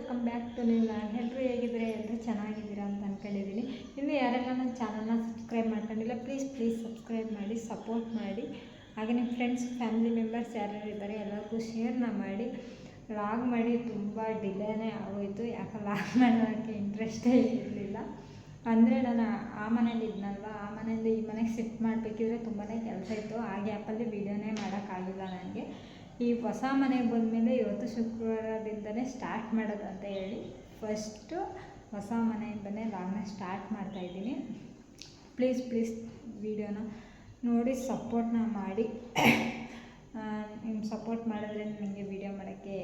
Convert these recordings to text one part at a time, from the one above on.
Welcome back to new land. ಎಲ್ಲರೂ ಹೇಗಿದ್ದೀರಾ? ಎಲ್ಲರೂ ಚೆನ್ನಾಗಿದ್ದೀರಾ ಅಂತ ಅಂದ್ಕೊಂಡಿದ್ದೀನಿ. ಇನ್ನು ಯಾರೆಲ್ಲ ನನ್ನ ಚಾನಲ್ನ ಸಬ್ಸ್ಕ್ರೈಬ್ ಮಾಡ್ಕೊಂಡಿಲ್ಲ, ಪ್ಲೀಸ್ ಸಬ್ಸ್ಕ್ರೈಬ್ ಮಾಡಿ, ಸಪೋರ್ಟ್ ಮಾಡಿ. ಹಾಗೆ ನಿಮ್ಮ ಫ್ರೆಂಡ್ಸ್, ಫ್ಯಾಮಿಲಿ ಮೆಂಬರ್ಸ್ ಯಾರ್ಯಾರು ಇದ್ದಾರೆ ಎಲ್ಲರಿಗೂ ಶೇರ್ನ ಮಾಡಿ. ಲಾಗ್ ಮಾಡಿ ತುಂಬ ಡಿಲೇನೇ ಆಗೋಯಿತು, ಯಾಕೆ ಲಾಗ್ ಮಾಡೋದಕ್ಕೆ ಇಂಟ್ರೆಸ್ಟೇ ಇರಲಿಲ್ಲ. ಅಂದರೆ ನಾನು ಆ ಮನೇಲಿ ಇದ್ನಲ್ವ, ಆ ಮನೆಯಿಂದ ಈ ಮನೆಗೆ ಶಿಫ್ಟ್ ಮಾಡಬೇಕಿದ್ರೆ ತುಂಬಾ ಕೆಲಸ ಇತ್ತು. ಆ ಗ್ಯಾಪಲ್ಲಿ ವೀಡಿಯೋನೇ ಮಾಡೋಕ್ಕಾಗಿಲ್ಲ ನನಗೆ. ಈ ಹೊಸ ಮನೆಗೆ ಬಂದಮೇಲೆ ಇವತ್ತು ಶುಕ್ರವಾರದಿಂದಲೇ ಸ್ಟಾರ್ಟ್ ಮಾಡೋದು ಅಂತ ಹೇಳಿ ಫಸ್ಟು ಹೊಸ ಮನೆಯಿಂದಲೇ ಲಾಗ್ನ ಸ್ಟಾರ್ಟ್ ಮಾಡ್ತಾಯಿದ್ದೀನಿ. ಪ್ಲೀಸ್ ವೀಡಿಯೋನ ನೋಡಿ ಸಪೋರ್ಟ್ನ ಮಾಡಿ. ನಿಮ್ಮ ಸಪೋರ್ಟ್ ಮಾಡಿದ್ರೆ ನನಗೆ ವೀಡಿಯೋ ಮಾಡೋಕ್ಕೆ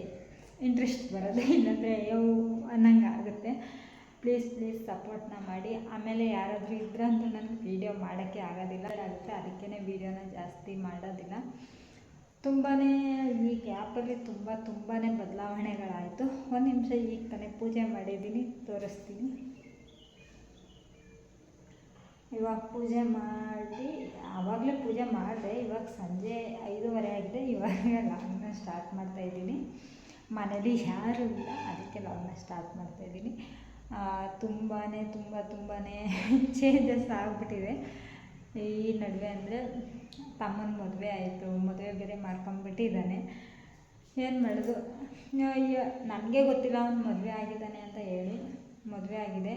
ಇಂಟ್ರೆಸ್ಟ್ ಬರೋದು, ಇಲ್ಲಾಂದರೆ ಅಯ್ಯೋ ಅನ್ನಂಗೆ ಆಗುತ್ತೆ. ಪ್ಲೀಸ್ ಸಪೋರ್ಟ್ನ ಮಾಡಿ. ಆಮೇಲೆ ಯಾರಾದರೂ ಇದ್ರಂತೂ ನನಗೆ ವೀಡಿಯೋ ಮಾಡೋಕ್ಕೆ ಆಗೋದಿಲ್ಲ ಆಗುತ್ತೆ, ಅದಕ್ಕೇ ವೀಡಿಯೋನ ಜಾಸ್ತಿ ಮಾಡೋದಿಲ್ಲ. ತುಂಬಾ ಈ ಗ್ಯಾಪಲ್ಲಿ ತುಂಬಾ ಬದಲಾವಣೆಗಳಾಯಿತು. ಒಂದು ನಿಮಿಷ, ಈಗ ತಾನೇ ಪೂಜೆ ಮಾಡಿದ್ದೀನಿ, ತೋರಿಸ್ತೀನಿ. ಇವಾಗ ಪೂಜೆ ಮಾಡಿ, ಆವಾಗಲೇ ಪೂಜೆ ಮಾಡಿದೆ. ಇವಾಗ ಸಂಜೆ 5:30 ಆಗಿದೆ. ಇವಾಗ ಲಾಗ್ನ ಸ್ಟಾರ್ಟ್ ಮಾಡ್ತಾಯಿದ್ದೀನಿ. ಮನೇಲಿ ಯಾರೂ ಇಲ್ಲ, ಅದಕ್ಕೆ ಲಾಗ್ನ ಸ್ಟಾರ್ಟ್ ಮಾಡ್ತಾಯಿದ್ದೀನಿ. ತುಂಬಾ ಚೇಂಜಸ್ ಆಗಿಬಿಟ್ಟಿದೆ ಈ ನಡುವೆ. ಅಂದರೆ ತಮ್ಮನ ಮದುವೆ ಆಯಿತು, ಮದುವೆ ಬೇರೆ ಮಾಡ್ಕೊಂಬಿಟ್ಟಿದ್ದಾನೆ. ಏನು ಮಾಡೋದು, ನನಗೆ ಗೊತ್ತಿಲ್ಲ ಅವ್ನು ಮದುವೆ ಆಗಿದ್ದಾನೆ ಅಂತ ಹೇಳಿ. ಮದುವೆ ಆಗಿದೆ,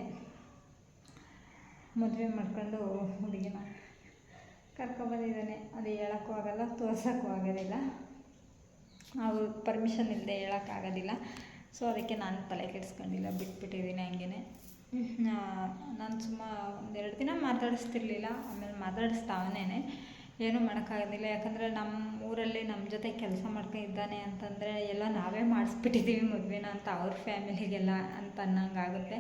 ಮದುವೆ ಮಾಡ್ಕೊಂಡು ಹುಡುಗಿನ ಕರ್ಕೊಬಂದಿದ್ದಾನೆ. ಅದು ಹೇಳೋಕ್ಕೂ ಆಗೋಲ್ಲ, ತೋರ್ಸೋಕ್ಕೂ ಆಗೋದಿಲ್ಲ. ಅವ್ರು ಪರ್ಮಿಷನ್ ಇಲ್ಲದೆ ಹೇಳೋಕ್ಕಾಗೋದಿಲ್ಲ. ಸೊ ಅದಕ್ಕೆ ನಾನು ತಲೆ ಕೆಡಿಸ್ಕೊಂಡಿಲ್ಲ, ಬಿಟ್ಬಿಟ್ಟಿದ್ದೀನಿ ಹಂಗೇ. ನಾನು ಒಂದೆರಡು ದಿನ ಮಾತಾಡಿಸ್ತಿರ್ಲಿಲ್ಲ, ಆಮೇಲೆ ಮಾತಾಡಿಸ್ತಾವನೇ. ಏನೂ ಮಾಡೋಕ್ಕಾಗೋದಿಲ್ಲ, ಯಾಕಂದರೆ ನಮ್ಮ ಊರಲ್ಲಿ ನಮ್ಮ ಜೊತೆ ಕೆಲಸ ಮಾಡ್ಕೊಂಡಿದ್ದಾನೆ ಅಂತಂದರೆ ಎಲ್ಲ ನಾವೇ ಮಾಡಿಸ್ಬಿಟ್ಟಿದ್ದೀವಿ ಮದುವೆನ ಅಂತ ಅವ್ರ ಫ್ಯಾಮಿಲಿಗೆಲ್ಲ ಅಂತ ಅನ್ನಂಗಾಗುತ್ತೆ.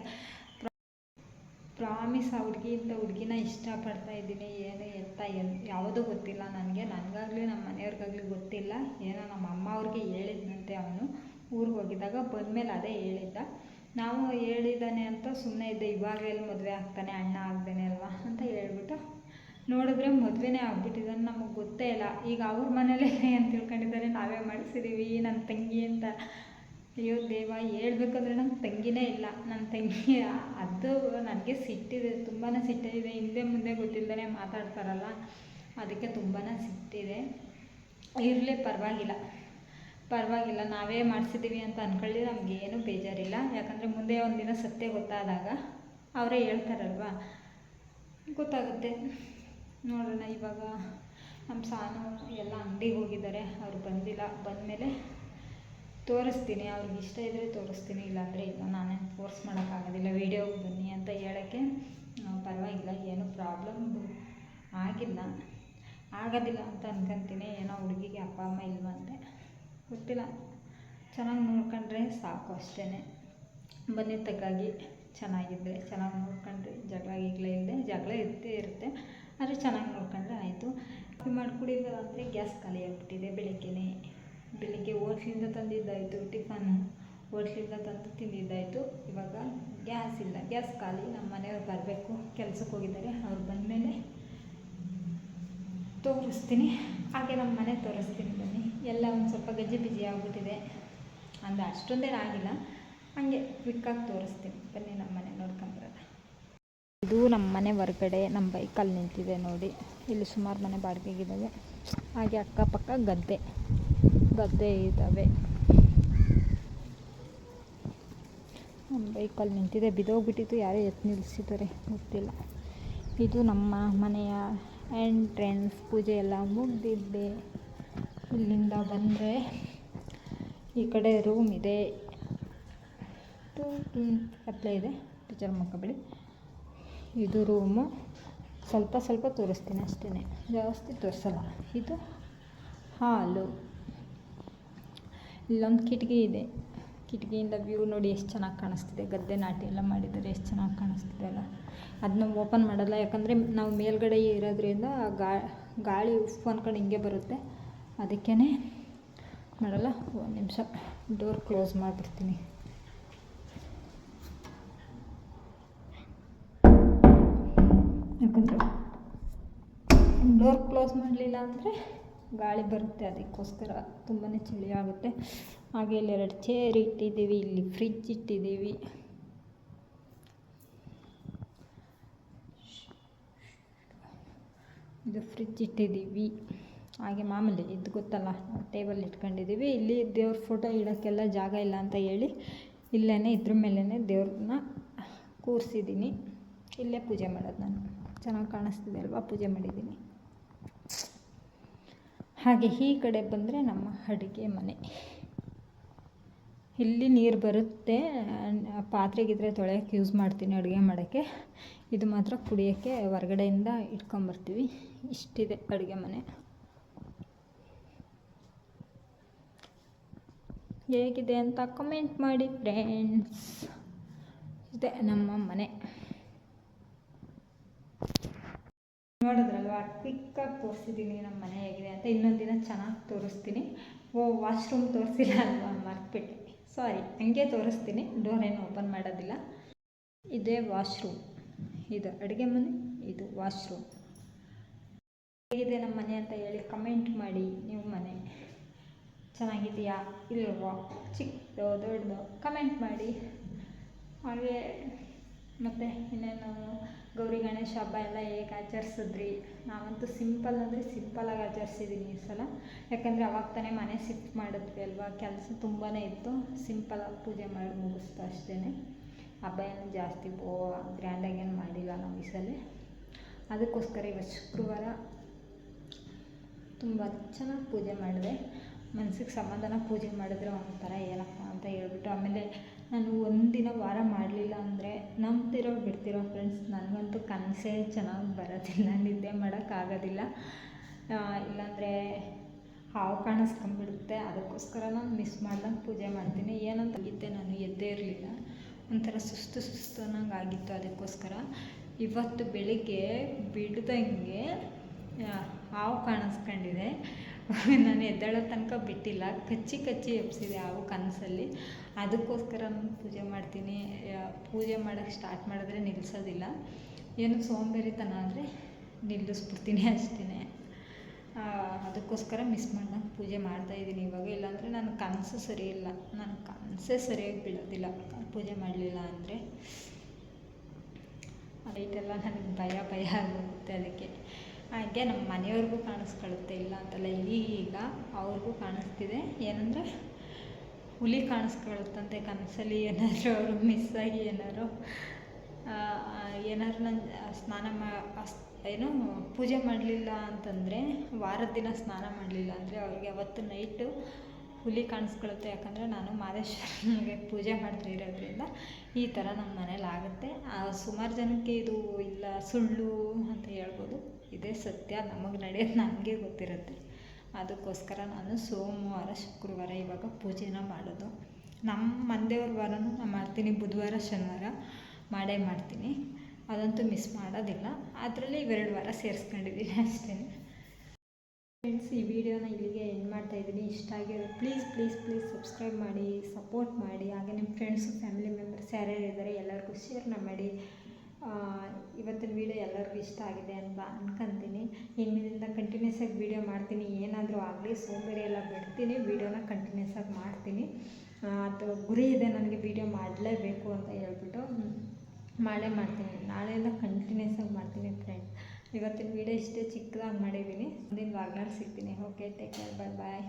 ಪ್ರಾಮಿಸ್, ಆ ಹುಡುಗಿನ ಇಷ್ಟಪಡ್ತಾ ಇದ್ದೀನಿ. ಏನು ಎತ್ತ ಯಾವುದೂ ಗೊತ್ತಿಲ್ಲ ನನಗಾಗಲಿ ನಮ್ಮ ಮನೆಯವ್ರಿಗಾಗಲಿ ಗೊತ್ತಿಲ್ಲ. ಏನೋ ನಮ್ಮ ಅಮ್ಮ ಅವ್ರಿಗೆ ಹೇಳಿದ್ನಂತೆ. ಅವನು ಊರಿಗೆ ಹೋಗಿದ್ದಾಗ ಬಂದಮೇಲೆ ಅದೇ ಹೇಳಿದ್ದ. ನಾವು ಹೇಳಿದ್ದಾನೆ ಅಂತ ಸುಮ್ಮನೆ ಇದ್ದೆ. ಇವಾಗ ಎಲ್ಲಿ ಮದುವೆ ಆಗ್ತಾನೆ, ಅಣ್ಣ ಆಗ್ತಾನೆ ಅಲ್ವಾ ಅಂತ ಹೇಳ್ಬಿಟ್ಟು ನೋಡಿದ್ರೆ ಮದುವೆನೇ ಆಗ್ಬಿಟ್ಟಿದ್ದಾನೆ. ನಮಗೆ ಗೊತ್ತೇ ಇಲ್ಲ. ಈಗ ಅವ್ರ ಮನೇಲೇ ಏನು ತಿಳ್ಕೊಂಡಿದ್ದಾರೆ, ನಾವೇ ಮಾಡಿಸಿದ್ದೀವಿ ನನ್ನ ತಂಗಿ ಅಂತ. ಅಯ್ಯೋ ದೇವ, ಹೇಳ್ಬೇಕಂದ್ರೆ ನನ್ನ ತಂಗಿನೇ ಇಲ್ಲ. ನನ್ನ ತಂಗಿ ಅದು ನನಗೆ ಸಿಟ್ಟಿದೆ, ತುಂಬಾ ಸಿಟ್ಟಿದೆ. ಹಿಂದೆ ಮುಂದೆ ಗೊತ್ತಿಲ್ಲದೇ ಮಾತಾಡ್ತಾರಲ್ಲ, ಅದಕ್ಕೆ ತುಂಬಾ ಸಿಟ್ಟಿದೆ. ಇರಲಿ, ಪರವಾಗಿಲ್ಲ, ನಾವೇ ಮಾಡಿಸಿದ್ದೀವಿ ಅಂತ ಅಂದ್ಕೊಳ್ಳಿ, ನಮಗೇನು ಬೇಜಾರಿಲ್ಲ. ಯಾಕಂದರೆ ಮುಂದೆ ಒಂದಿನ ಸತ್ಯ ಗೊತ್ತಾದಾಗ ಅವರೇ ಹೇಳ್ತಾರಲ್ವ, ಗೊತ್ತಾಗುತ್ತೆ. ನೋಡೋಣ. ಇವಾಗ ನಮ್ಮ ಸಾನು ಎಲ್ಲ ಅಂಗಡಿಗೆ ಹೋಗಿದ್ದಾರೆ, ಅವ್ರು ಬಂದಿಲ್ಲ. ಬಂದಮೇಲೆ ತೋರಿಸ್ತೀನಿ, ಅವ್ರಿಗೆ ಇಷ್ಟ ಇದ್ದರೆ ತೋರಿಸ್ತೀನಿ, ಇಲ್ಲಾಂದರೆ ಇಲ್ಲ. ನಾನೇನು ಫೋರ್ಸ್ ಮಾಡೋಕ್ಕಾಗೋದಿಲ್ಲ ವೀಡಿಯೋಗೆ ಬನ್ನಿ ಅಂತ ಹೇಳೋಕ್ಕೆ. ಪರವಾಗಿಲ್ಲ, ಏನೂ ಪ್ರಾಬ್ಲಮ್ ಆಗೋದಿಲ್ಲ ಅಂತ ಅನ್ಕೊತೀನಿ. ಏನೋ ಹುಡುಗಿಗೆ ಅಪ್ಪ ಅಮ್ಮ ಇಲ್ವಂತೆ, ಗೊತ್ತಿಲ್ಲ. ಚೆನ್ನಾಗಿ ನೋಡ್ಕೊಂಡ್ರೆ ಸಾಕು ಅಷ್ಟೇ. ಬಂದಿದ್ದಕ್ಕಾಗಿ ಚೆನ್ನಾಗಿದ್ದರೆ, ಚೆನ್ನಾಗಿ ನೋಡ್ಕೊಂಡ್ರೆ ಜಗಳ ಇಲ್ಲದೆ, ಜಗಳ ಇರುತ್ತೆ, ಆದರೆ ಚೆನ್ನಾಗಿ ನೋಡ್ಕೊಂಡ್ರೆ ಆಯಿತು. ಮಾಡ್ಕೊಡಿಲ್ಲ ಅಂದರೆ ಗ್ಯಾಸ್ ಖಾಲಿ ಆಗಿಬಿಟ್ಟಿದೆ. ಬೆಳಿಗ್ಗೆ ಹೋಟ್ಲಿಂದ ತಂದಿದ್ದಾಯಿತು, ಟಿಫನ್ ಹೋಟ್ಲಿಂದ ತಂದು ತಿಂದಿದ್ದಾಯಿತು. ಇವಾಗ ಗ್ಯಾಸ್ ಇಲ್ಲ, ಗ್ಯಾಸ್ ಖಾಲಿ. ನಮ್ಮ ಮನೆಯವ್ರು ಬರಬೇಕು, ಕೆಲ್ಸಕ್ಕೆ ಹೋಗಿದ್ದಾರೆ. ಅವ್ರು ಬಂದಮೇಲೆ ತೋರಿಸ್ತೀನಿ. ಹಾಗೆ ನಮ್ಮ ಮನೆ ತೋರಿಸ್ತೀನಿ ಬನ್ನಿ. ಎಲ್ಲ ಒಂದು ಸ್ವಲ್ಪ ಬಿಜಿ ಆಗಿಬಿಟ್ಟಿದೆ. ಅಂದರೆ ಅಷ್ಟೊಂದೇನು ಆಗಿಲ್ಲ, ಹಾಗೆ ಕ್ವಿಕ್ಕಾಗಿ ತೋರಿಸ್ತೀನಿ ಬನ್ನಿ. ನಮ್ಮ ಮನೆ ನೋಡ್ಕೊಂಡ್ರೆ ಇದು ನಮ್ಮ ಮನೆ ಹೊರಗಡೆ ನಮ್ಮ ಬೈಕಲ್ಲಿ ನಿಂತಿದೆ ನೋಡಿ. ಇಲ್ಲಿ ಸುಮಾರು ಮನೆ ಬಾಡಿಗೆಗಿದ್ದಾವೆ. ಹಾಗೆ ಅಕ್ಕಪಕ್ಕ ಗದ್ದೆ ಇದ್ದಾವೆ. ನಮ್ಮ ಬೈಕಲ್ಲಿ ನಿಂತಿದೆ, ಬಿದ್ದೋಗ್ಬಿಟ್ಟಿತ್ತು, ಯಾರೇ ಎತ್ತು ನಿಲ್ಲಿಸಿದ್ದಾರೆ ಗೊತ್ತಿಲ್ಲ. ಇದು ನಮ್ಮ ಮನೆಯ ಎಂಟ್ರೆನ್ಸ್. ಪೂಜೆ ಎಲ್ಲ ಮುಗಿದಿದ್ದೆ. ಇಲ್ಲಿಂದ ಬಂದರೆ ಈ ಕಡೆ ರೂಮ್ ಇದೆ, ಕತ್ಲೆ ಇದೆ, ಟೀಚರ್ ಮಕ್ಕಬೇಡಿ. ಇದು ರೂಮು. ಸ್ವಲ್ಪ ತೋರಿಸ್ತೀನಿ ಅಷ್ಟೇ, ಜಾಸ್ತಿ ತೋರಿಸಲ್ಲ. ಇದು ಹಾಲು. ಇಲ್ಲೊಂದು ಕಿಟಕಿ ಇದೆ, ಕಿಟಕಿಯಿಂದ ವ್ಯೂ ನೋಡಿ ಎಷ್ಟು ಚೆನ್ನಾಗಿ ಕಾಣಿಸ್ತಿದೆ. ಗದ್ದೆ ನಾಟಿ ಎಲ್ಲ ಮಾಡಿದ್ದಾರೆ, ಎಷ್ಟು ಚೆನ್ನಾಗಿ ಕಾಣಿಸ್ತಿದೆ ಅಲ್ಲ. ಅದನ್ನ ಓಪನ್ ಮಾಡಲ್ಲ, ಯಾಕಂದರೆ ನಾವು ಮೇಲ್ಗಡೆ ಇರೋದ್ರಿಂದ ಗಾಳಿ ಉಫ್ ಅಂದ್ಕೊಂಡು ಹಿಂಗೆ ಬರುತ್ತೆ, ಅದಕ್ಕೇ ಮಾಡಲ್ಲ. ಒಂದು ನಿಮಿಷ ಡೋರ್ ಕ್ಲೋಸ್ ಮಾಡಿಬಿಡ್ತೀನಿ. ಯಾಕಂದರೆ ಡೋರ್ ಕ್ಲೋಸ್ ಮಾಡಲಿಲ್ಲ ಅಂದರೆ ಗಾಳಿ ಬರುತ್ತೆ, ಅದಕ್ಕೋಸ್ಕರ ತುಂಬಾ ಚಳಿ ಆಗುತ್ತೆ. ಹಾಗೆ ಇಲ್ಲಿ 2 ಚೇರ್ ಇಟ್ಟಿದ್ದೀವಿ, ಇಲ್ಲಿ ಫ್ರಿಜ್ ಇಟ್ಟಿದ್ದೀವಿ. ಇದು ಫ್ರಿಜ್ ಇಟ್ಟಿದ್ದೀವಿ. ಹಾಗೆ ಮಾಮೂಲಿ ಇದು ಗೊತ್ತಲ್ಲ, ಟೇಬಲ್ ಇಟ್ಕೊಂಡಿದ್ದೀವಿ. ಇಲ್ಲಿ ದೇವ್ರ ಫೋಟೋ ಇಡೋಕ್ಕೆಲ್ಲ ಜಾಗ ಇಲ್ಲ ಅಂತ ಹೇಳಿ ಇಲ್ಲೇ ಇದ್ರ ಮೇಲೇ ದೇವ್ರನ್ನ ಕೂರಿಸಿದ್ದೀನಿ. ಇಲ್ಲೇ ಪೂಜೆ ಮಾಡೋದು ನಾನು. ಚೆನ್ನಾಗಿ ಕಾಣಿಸ್ತಿದೆ ಅಲ್ವಾ, ಪೂಜೆ ಮಾಡಿದ್ದೀನಿ. ಹಾಗೆ ಈ ಕಡೆ ಬಂದರೆ ನಮ್ಮ ಅಡುಗೆ ಮನೆ. ಇಲ್ಲಿ ನೀರು ಬರುತ್ತೆ, ಪಾತ್ರೆಗಿದ್ರೆ ತೊಳೆಯೋಕ್ಕೆ ಯೂಸ್ ಮಾಡ್ತೀನಿ ಅಡುಗೆ ಮಾಡೋಕ್ಕೆ. ಇದು ಮಾತ್ರ ಕುಡಿಯೋಕ್ಕೆ ಹೊರಗಡೆಯಿಂದ ಇಟ್ಕೊಂಬರ್ತೀವಿ. ಇಷ್ಟಿದೆ ಅಡುಗೆ ಮನೆ. ಹೇಗಿದೆ ಅಂತ ಕಮೆಂಟ್ ಮಾಡಿ ಫ್ರೆಂಡ್ಸ್. ಇದೆ ನಮ್ಮ ಮನೆ. ನೋಡಿದ್ರಲ್ವ, ಕ್ವಿಕ್ಕಾಗಿ ತೋರಿಸಿದ್ದೀನಿ ನಮ್ಮ ಮನೆ ಹೇಗಿದೆ ಅಂತ. ಇನ್ನೊಂದು ದಿನ ಚೆನ್ನಾಗಿ ತೋರಿಸ್ತೀನಿ. ವಾಶ್ರೂಮ್ ತೋರಿಸಿಲ್ಲ ಅಲ್ವಾ, ಮರ್ತ್ಬಿಟ್ಟೆ, ಸಾರಿ. ಹಂಗೆ ತೋರಿಸ್ತೀನಿ, ಡೋರ್ ಏನು ಓಪನ್ ಮಾಡೋದಿಲ್ಲ. ಇದೇ ವಾಶ್ರೂಮ್, ಇದು ಅಡುಗೆ ಮನೆ, ಇದು ವಾಶ್ರೂಮ್. ಹೇಗಿದೆ ನಮ್ಮ ಮನೆ ಅಂತ ಹೇಳಿ ಕಮೆಂಟ್ ಮಾಡಿ. ನೀವು ಮನೆ ಚೆನ್ನಾಗಿದೆಯಾ ಇಲ್ವೋ, ಚಿಕ್ಕದು ದೊಡ್ಡದು ಕಮೆಂಟ್ ಮಾಡಿ. ಹಾಗೆ ಮತ್ತು ಇನ್ನೇನು ಗೌರಿ ಗಣೇಶ ಹಬ್ಬ ಎಲ್ಲ ಹೇಗೆ ಆಚರಿಸಿದ್ರಿ? ನಾವಂತೂ ಸಿಂಪಲ್ಲಾಗಿ ಆಚರಿಸಿದ್ದೀನಿ ಈ ಸಲ. ಯಾಕಂದರೆ ಅವಾಗ ತಾನೇ ಮನೆ ಶಿಫ್ಟ್ ಮಾಡಿದ್ವಿ ಅಲ್ವಾ, ಕೆಲಸ ತುಂಬಾ ಇತ್ತು. ಸಿಂಪಲಾಗಿ ಪೂಜೆ ಮಾಡಿ ಮುಗಿಸ್ತು ಅಷ್ಟೇ. ಹಬ್ಬ ಏನು ಜಾಸ್ತಿ ಗ್ರ್ಯಾಂಡಾಗೇನು ಮಾಡಿಲ್ಲ ನಾವು ಈ ಸಲ. ಅದಕ್ಕೋಸ್ಕರ ಇವತ್ತು ಶುಕ್ರವಾರ ತುಂಬ ಚೆನ್ನಾಗಿ ಪೂಜೆ ಮಾಡಿದೆ. ಮನಸ್ಸಿಗೆ ಸಮಾಧಾನ. ಪೂಜೆ ಮಾಡಿದ್ರೆ ಒಂಥರ ಏನಪ್ಪ ಅಂತ ಹೇಳ್ಬಿಟ್ಟು. ಆಮೇಲೆ ನಾನು ಒಂದಿನ ವಾರ ಮಾಡಲಿಲ್ಲ ಅಂದರೆ ನಂಬ್ತಿರೋ ಬಿಡ್ತಿರೋ ಫ್ರೆಂಡ್ಸ್, ನನಗಂತೂ ಕನಸೇ ಚೆನ್ನಾಗಿ ಬರೋದಿಲ್ಲ, ನಿದ್ದೆ ಮಾಡೋಕ್ಕಾಗೋದಿಲ್ಲ. ಇಲ್ಲಾಂದರೆ ಹಾವು ಕಾಣಿಸ್ಕೊಂಡ್ಬಿಡುತ್ತೆ. ಅದಕ್ಕೋಸ್ಕರ ನಾನು ಮಿಸ್ ಮಾಡ್ದಂಗೆ ಪೂಜೆ ಮಾಡ್ತೀನಿ. ಏನಂತ ಆಗಿದ್ದೆ, ನಾನು ಎದ್ದೇ ಇರಲಿಲ್ಲ, ಒಂಥರ ಸುಸ್ತು ಅನ್ನಂಗೆ ಆಗಿತ್ತು. ಅದಕ್ಕೋಸ್ಕರ ಇವತ್ತು ಬೆಳಿಗ್ಗೆ ಬಿಡ್ದಂಗೆ ಹಾವು ಕಾಣಿಸ್ಕೊಂಡಿದೆ. ನಾನು ಎದ್ದೇಳೋ ತನಕ ಬಿಟ್ಟಿಲ್ಲ, ಕಚ್ಚಿ ಎಬ್ಸಿದೆ ಹಾವು ಕನಸಲ್ಲಿ. ಅದಕ್ಕೋಸ್ಕರ ನಾನು ಪೂಜೆ ಮಾಡ್ತೀನಿ. ಪೂಜೆ ಮಾಡೋಕ್ಕೆ ಸ್ಟಾರ್ಟ್ ಮಾಡಿದ್ರೆ ನಿಲ್ಲಿಸೋದಿಲ್ಲ. ಏನು ಸೋಂಬೇರಿತನ ಆದರೆ ನಿಲ್ಲಿಸ್ಬಿಡ್ತೀನಿ ಅಷ್ಟೇ. ಅದಕ್ಕೋಸ್ಕರ ಮಿಸ್ ಮಾಡ್ದಂಗೆ ಪೂಜೆ ಮಾಡ್ತಾಯಿದ್ದೀನಿ ಇವಾಗ. ಇಲ್ಲಾಂದರೆ ನನ್ನ ಕನಸು ಸರಿ ಇಲ್ಲ, ನನ್ನ ಕನಸೇ ಸರಿಯಾಗಿ ಬೀಳೋದಿಲ್ಲ ಪೂಜೆ ಮಾಡಲಿಲ್ಲ ಅಂದರೆ. ಲೈಟೆಲ್ಲ ನನಗೆ ಭಯ ಆಗುತ್ತೆ. ಅದಕ್ಕೆ ಹಾಗೆ ನಮ್ಮ ಮನೆಯವ್ರಿಗೂ ಕಾಣಿಸ್ಕೊಳ್ಳುತ್ತೆ, ಇಲ್ಲ ಅಂತಲ್ಲ. ಈಗ ಅವ್ರಿಗೂ ಕಾಣಿಸ್ತಿದೆ. ಏನಂದರೆ ಹುಲಿ ಕಾಣಿಸ್ಕೊಳ್ಳುತ್ತಂತೆ ಕನಸಲ್ಲಿ. ಏನಾದರೂ ಅವರು ಮಿಸ್ಸಾಗಿ ಏನಾದ್ರು ನಾನು ಪೂಜೆ ಮಾಡಲಿಲ್ಲ ಅಂತಂದರೆ, ವಾರದ ದಿನ ಸ್ನಾನ ಮಾಡಲಿಲ್ಲ ಅಂದರೆ ಅವ್ರಿಗೆ ಅವತ್ತು ನೈಟು ಹುಲಿ ಕಾಣಿಸ್ಕೊಳ್ಳುತ್ತೆ. ಯಾಕಂದರೆ ನಾನು ಮಹದೇಶ್ವರನಿಗೆ ಪೂಜೆ ಮಾಡ್ತಾ ಇರೋದ್ರಿಂದ ಈ ಥರ ನಮ್ಮ ಮನೇಲಿ ಆಗುತ್ತೆ. ಸುಮಾರು ಜನಕ್ಕೆ ಇದು ಇಲ್ಲ, ಸುಳ್ಳು ಅಂತ ಹೇಳ್ಬೋದು. ಇದೇ ಸತ್ಯ, ನಮಗೆ ನಡೆಯೋದು ನಮಗೆ ಗೊತ್ತಿರುತ್ತೆ. ಅದಕ್ಕೋಸ್ಕರ ನಾನು ಸೋಮವಾರ ಶುಕ್ರವಾರ ಇವಾಗ ಪೂಜೆನ ಮಾಡೋದು. ನಮ್ಮ ಮನೆದೇವ್ರ ವಾರನೂ ನಾನು ಮಾಡ್ತೀನಿ, ಬುಧವಾರ ಶನಿವಾರ ಮಾಡ್ತೀನಿ. ಅದಂತೂ ಮಿಸ್ ಮಾಡೋದಿಲ್ಲ. ಅದರಲ್ಲಿ ಇವೆರಡು ವಾರ ಸೇರಿಸ್ಕೊಂಡಿದ್ದೀನಿ ಅಷ್ಟೇ. ಫ್ರೆಂಡ್ಸ್, ಈ ವಿಡಿಯೋನ ಇಲ್ಲಿಗೆ ಎಂಡ್ ಮಾಡ್ತಾಯಿದ್ದೀನಿ. ಇಷ್ಟ ಆಗಿರೋ ಪ್ಲೀಸ್ ಸಬ್ಸ್ಕ್ರೈಬ್ ಮಾಡಿ, ಸಪೋರ್ಟ್ ಮಾಡಿ. ಹಾಗೆ ನಿಮ್ಮ ಫ್ರೆಂಡ್ಸು, ಫ್ಯಾಮಿಲಿ ಮೆಂಬರ್ಸ್ ಯಾರ್ಯಾರು ಇದ್ದಾರೆ ಎಲ್ಲರಿಗೂ ಶೇರ್ನ ಮಾಡಿ. ಇವತ್ತಿನ ವೀಡಿಯೋ ಎಲ್ಲರಿಗೂ ಇಷ್ಟ ಆಗಿದೆ ಅಂತ ಅನ್ಕೊತೀನಿ. ಇನ್ನಿಂದ ಕಂಟಿನ್ಯೂಸ್ ಆಗಿ ವೀಡಿಯೋ ಮಾಡ್ತೀನಿ. ಏನಾದರೂ ಆಗಲಿ, ಸೋಂಬೇರಿ ಎಲ್ಲ ಬಿಡ್ತೀನಿ, ವೀಡಿಯೋನ ಕಂಟಿನ್ಯೂಸ್ ಆಗಿ ಮಾಡ್ತೀನಿ. ಅದು ಗುರಿ ಇದೆ ನನಗೆ, ವೀಡಿಯೋ ಮಾಡಲೇಬೇಕು ಅಂತ ಹೇಳ್ಬಿಟ್ಟು ಮಾಡ್ತೀನಿ. ನಾಳೆಯಿಂದ ಕಂಟಿನ್ಯೂಸ್ ಆಗಿ ಮಾಡ್ತೀನಿ ಫ್ರೆಂಡ್. ಇವತ್ತಿನ ವೀಡಿಯೋ ಇಷ್ಟೇ ಚಿಕ್ಕದಾಗಿ ಮಾಡಿದ್ದೀನಿ. ಮುಂದಿನ ವ್ಲಾಗ್ನಲ್ಲಿ ಸಿಗ್ತೀನಿ. ಓಕೆ, ಟೇಕ್ ಕೇರ್, ಬಾಯ್.